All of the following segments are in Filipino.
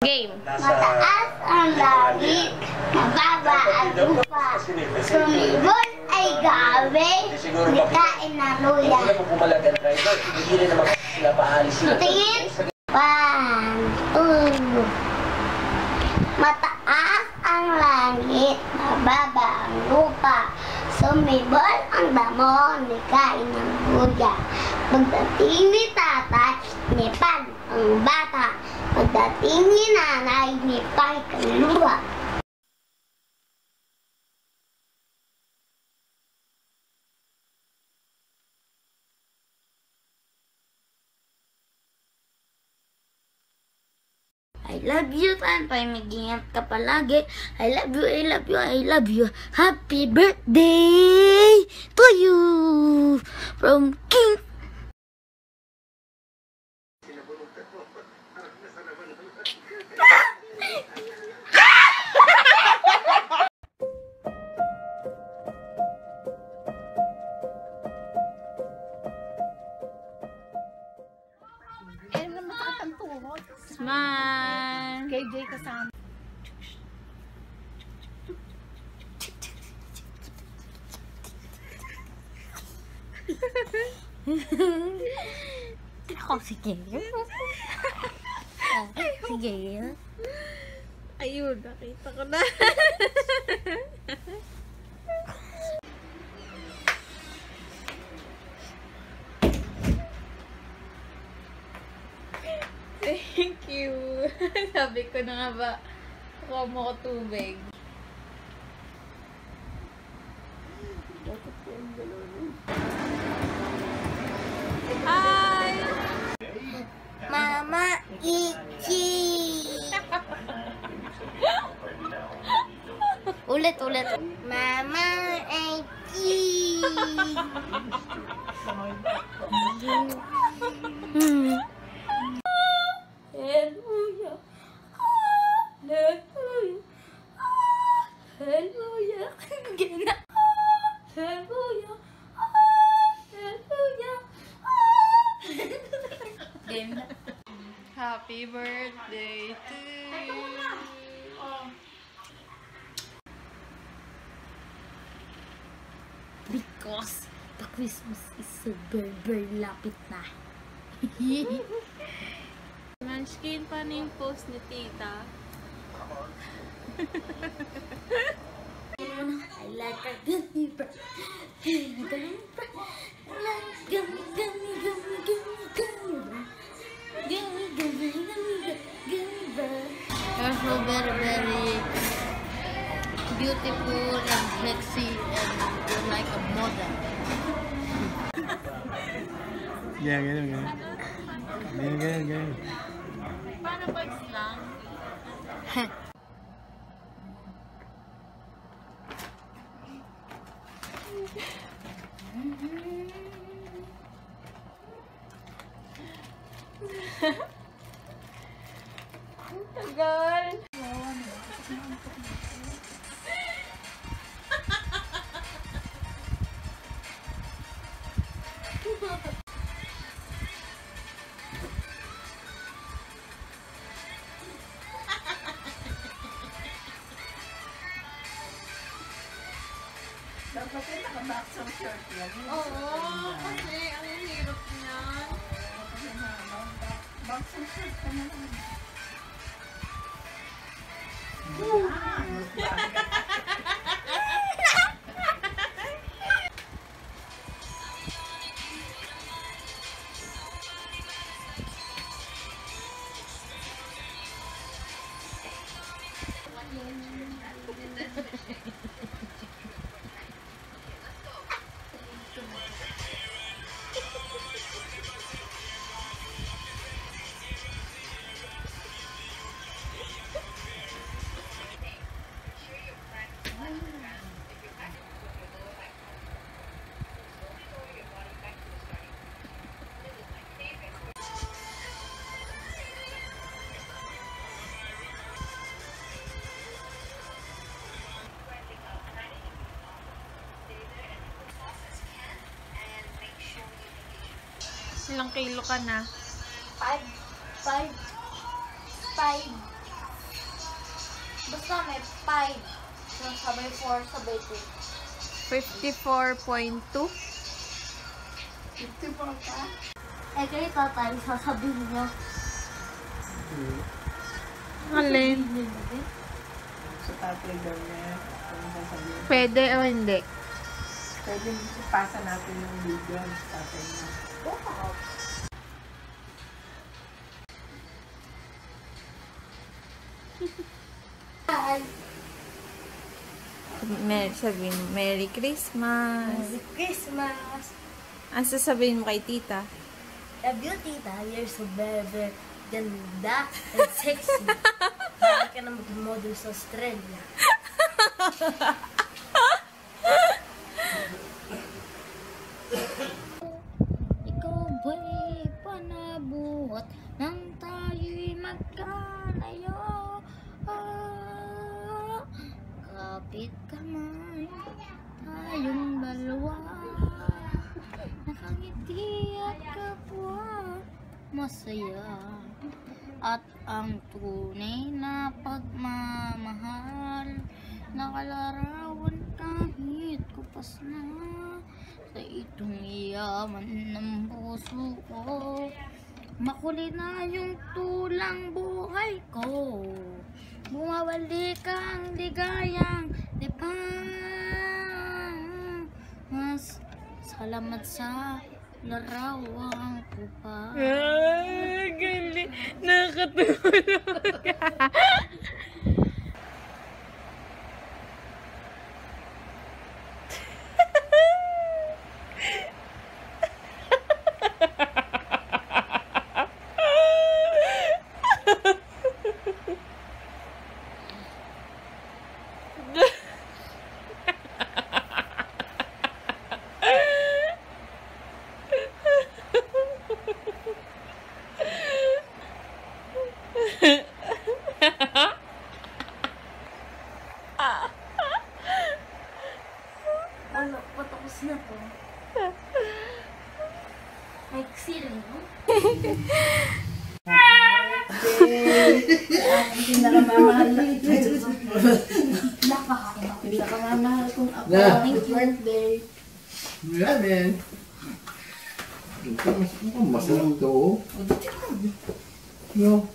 Game. Mataas ang langit, mababa ang lupa. Sumibol ay gabi, nikain na luya. Tingin. 1, 2. Mataas ang langit, mababa ang lupa. Sumibol ang damo, nikain ng luya. Pagdating ni tatay, nipan ang bata. Pagdating ni nanay, nipay kaluluwa. I love you, Tantoy. Mag-ingat ka palagi. I love you, I love you, I love you. Happy birthday to you from King. Smile. KJ kasama. Ako, sige. Sige. Ayun, nakita ko na. Thank you. Sabi ko na nga ba, kuha mo ko tubig. Hi! Mama Ichi. Ulit. Mama Ichi. Hallelujah. Hallelujah. Hallelujah. Gina. Hallelujah. Hallelujah. Gina. Happy birthday to you. Because the Christmas is so very lapit na. Munchkin, paano yung post ni tita? I like a gummy bear. I like gummy bear. You're so very beautiful and sexy and you're like a model. Yeah, ganun. Paano pag slang? Ang tagal. Dapat yung naka-boxer shirt yan. Oo, kasi ang hirap niyan. Boxer shirt ka na lang. Ilang kilo ka na? 5. Basta may 5. Yung sabay 4, sabay 2. 54.2. 54 ka? Eh, kayo tatay, sasabihin niyo. Alin? Sa tatay daw niya. Kung sasabihin. Pwede o hindi? Pwede ipasa natin yung video sa tatay niya. Sabihin mo, Merry Christmas. Merry Christmas! Ang sasabihin mo kay tita? Love you, tita. You're so very ganda and sexy. Para ka na mag-model sa Australia. Ikaw ba'y panabuhat nang tayo'y magkalayo? Kapit kamay tayong dalawa, nakangiti at kapwa masaya, at ang tunay na pagmamahal nakalarawan kahit kupas na sa itong yaman ng puso ko. Makulit na yung tulang buhay ko, bumabalik ang ligayang mas salamat sa larawang ko pa. Galing. Nakatulog ka. Ano, patapos na to. May ceiling, no? Pinakamamahal na pinakamamahal kong ako. Happy birthday. Yeah, man. Masarap to. No.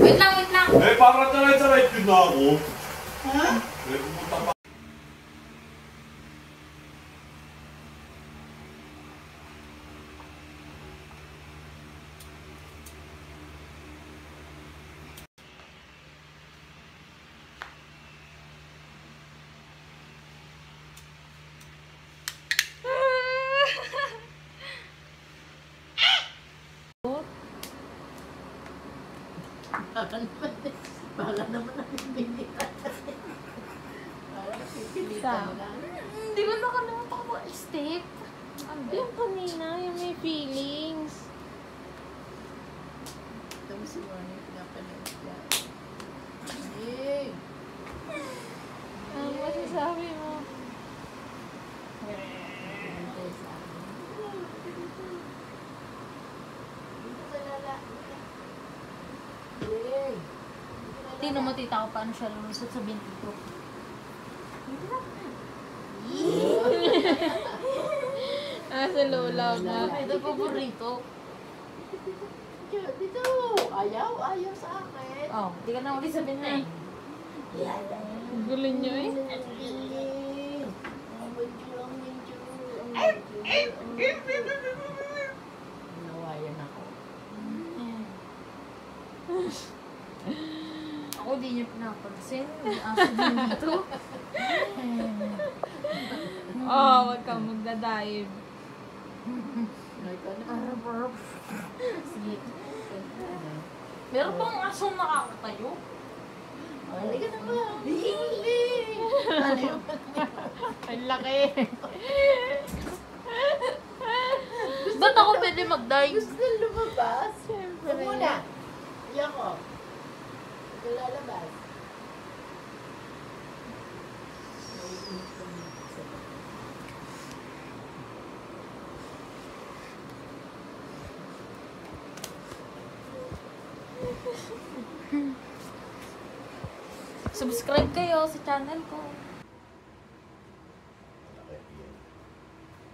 Wait lang, wait lang. Eh, parang taray-taray yun na ako. Ha? Eh, pumunta pa. Baka naman ang pipilitan. Hindi ko nakalimutan ko steak. Yung kanina, yung may feelings. Tapos si Mami pinapanood niya. Hey! Ano masasabi mo? Hey! Tingnan mo, tita ko, paano siya lulusot sa binti ko. Sa lola na. Ito paborito. Dito! Ayaw sa akin. Oh, di ka na ulit sabihin na eh. Gulo nyo eh. Nawayan ako. Ako di niyo pinapansin. May aso din dito. Wag kang magdadive. Sige. Meron bang asong nakakatayo? Halika na ba? Ang laki. Ba't ako pwede mag-dive? Gusto na lumabas? Siyempre. Ito muna. Iyan ko. Ito lalabas. Subscribe kayo sa channel ko.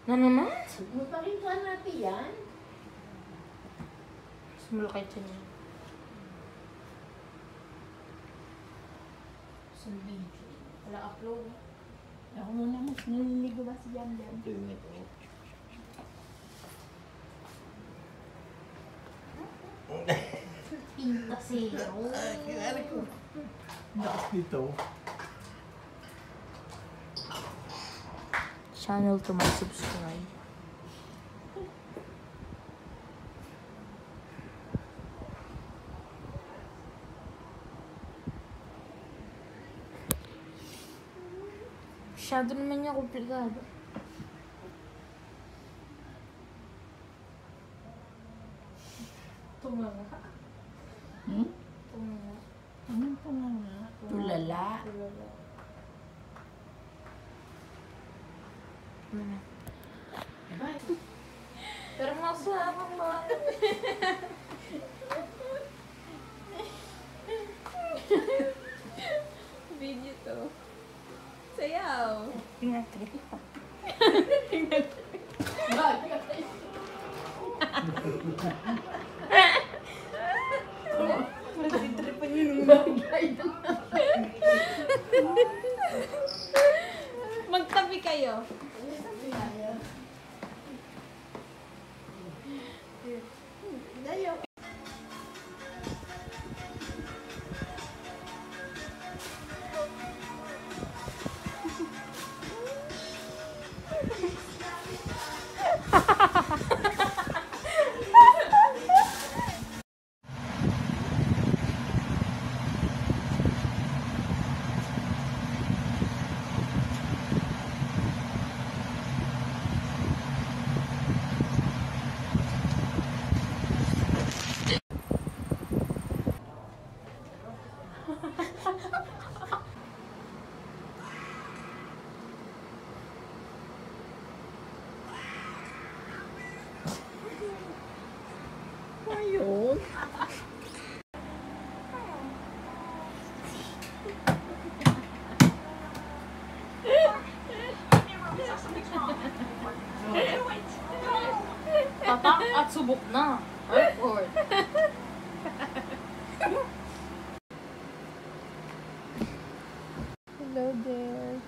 Na naman? Magpakinggan natin yan. Sumulakay siya niya. Some video. Wala upload. Ako muna mas naliligo ba si Jam Jam? Pinta siya. Lakas dito. Channel to my subscribe. Masyado naman niya komplikado. Tumanga. Tumanga. Anong panganga? Tulala. Tulala. Pero masaya akong banget. Video to. Sayaw. Tingnan ko. Magtabi kayo. Ayun. Tatak at subok na. Airport. Hello there.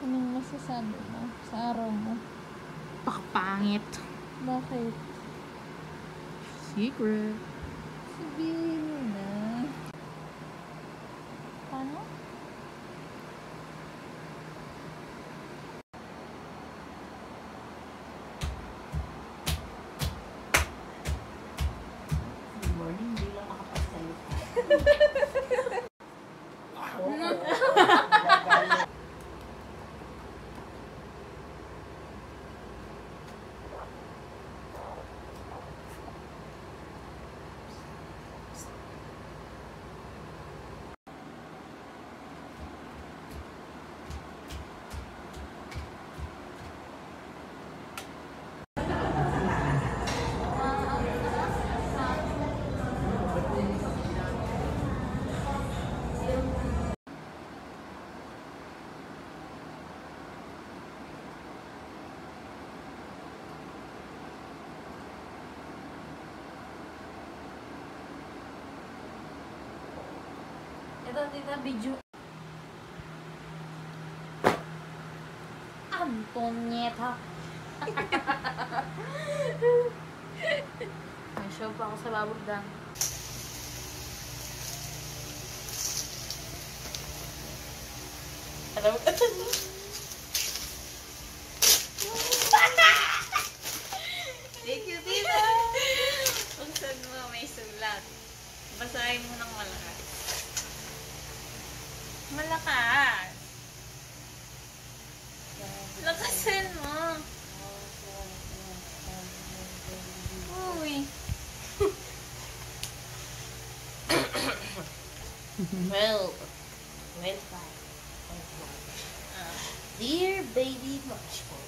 Anong masasabi mo sa araw mo? Pakapangit. Bakit? Secret. Sabihin mo na. Paano? Good morning, hindi lang makapagsalita. Ito, tita, video. Antonieta. May show pa ako sa Baburdang. Alam mo ka Thank you, tita. Kung saan mo may sulat. Basahin mo ng malakas. Malakas. Lakasan mo. Uy. Well, dear baby Matchball,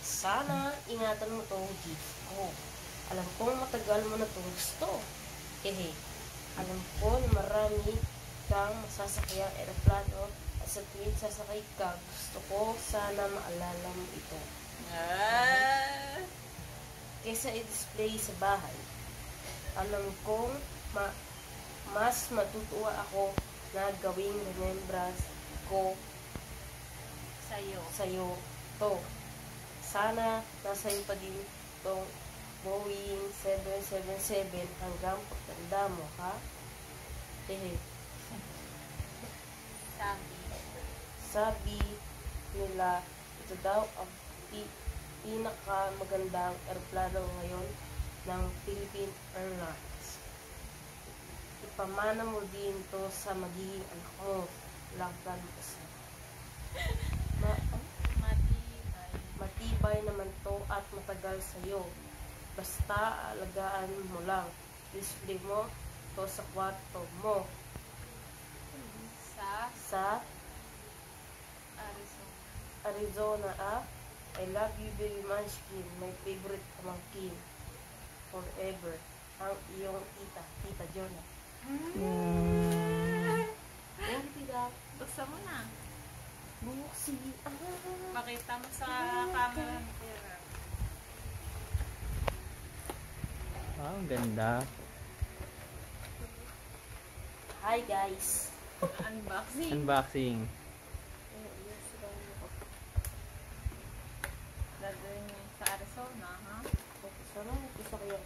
sana ingatan mo tong gift ko. Alam kong matagal mo na tong gusto. Hehe. Alam ko na marami kang masasakyang eroplano at sa tuwing sasakay ka, gusto ko sana maalala mo ito. Kaysa i-display sa bahay, alam kong mas matutuwa ako na gawing remembrance ko sa'yo to. Sana nasa'yo pa din tong Boeing 777 hanggang pagtanda mo, ha? Sabi nila, ito daw ang pinakamagandang aeroplano ngayon ng Philippine Airlines. Ipamana mo din to sa magiging anak mo. Lakdan mo kasi. Matibay naman to at matagal sa'yo. Basta alagaan mo lang. Display mo to sa kwarto mo. Sa Arizona, I love you very much, Kim. My favorite pamangkin. Forever. Ang iyong Tita Jonah. Yan, tita. Buksan mo na. Buksi. Pakita mo sa camera ni Tira. Wow, ang ganda. Hi, guys. Unboxing. Unboxing. Gagawin mo sa Arizona, ha? Sana isa kaya.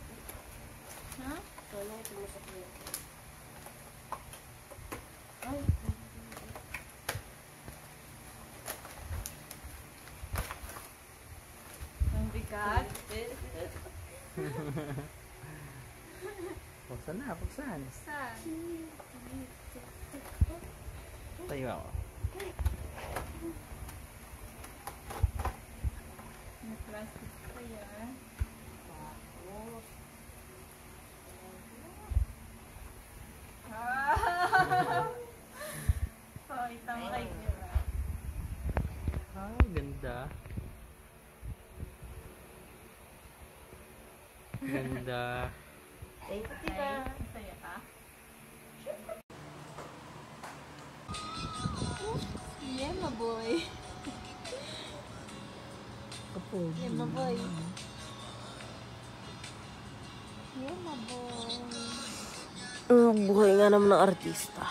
Ha? Sana isa kaya. Ay. Ang bigat. Buksan na, buksan. Saan? Tayo ako. May plastic pa yan. Pakita mo kay Tira. Ah, ganda. Ganda. Thank you, Okay. tita. Masaya ka? Yeah, my boy. Yeah, my boy. Yeah, my boy. Ang buhay nga naman ng artista.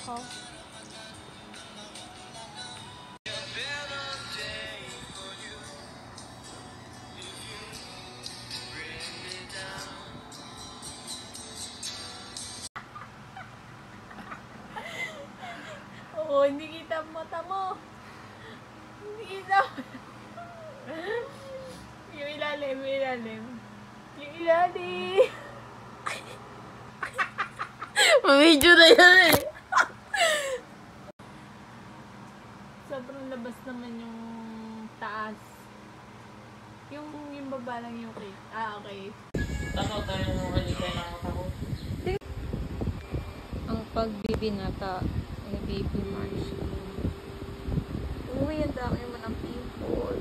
Oh. Oo, hindi kita ang mata mo. Hindi kita. Yung ilalim, yung ilalim. Yung ilalim. Medyo na yan eh. Sobrang labas naman yung taas. Yung baba lang yung cake. Ah, okay. Ang pagbibinata ay baby March. Uy, ang dami mo ng pimple.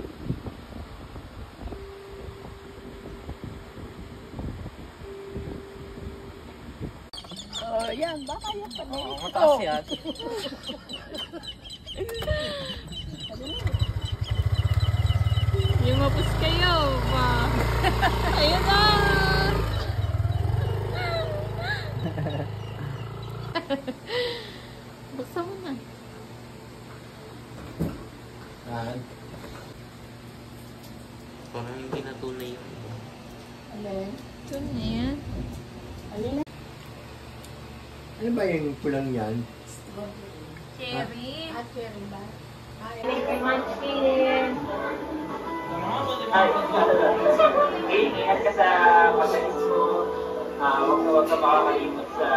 Oh, yan. Baka yan pa na. Oo, mataas yan. Yung mapus kayo, ba? Ayun na! Basta mo na. Parang hindi natunay yung Ito na yan. Ano ba yung pulang yan? Cherry. ingat ka sa pagkalis mo. Huwag ka makakalimot sa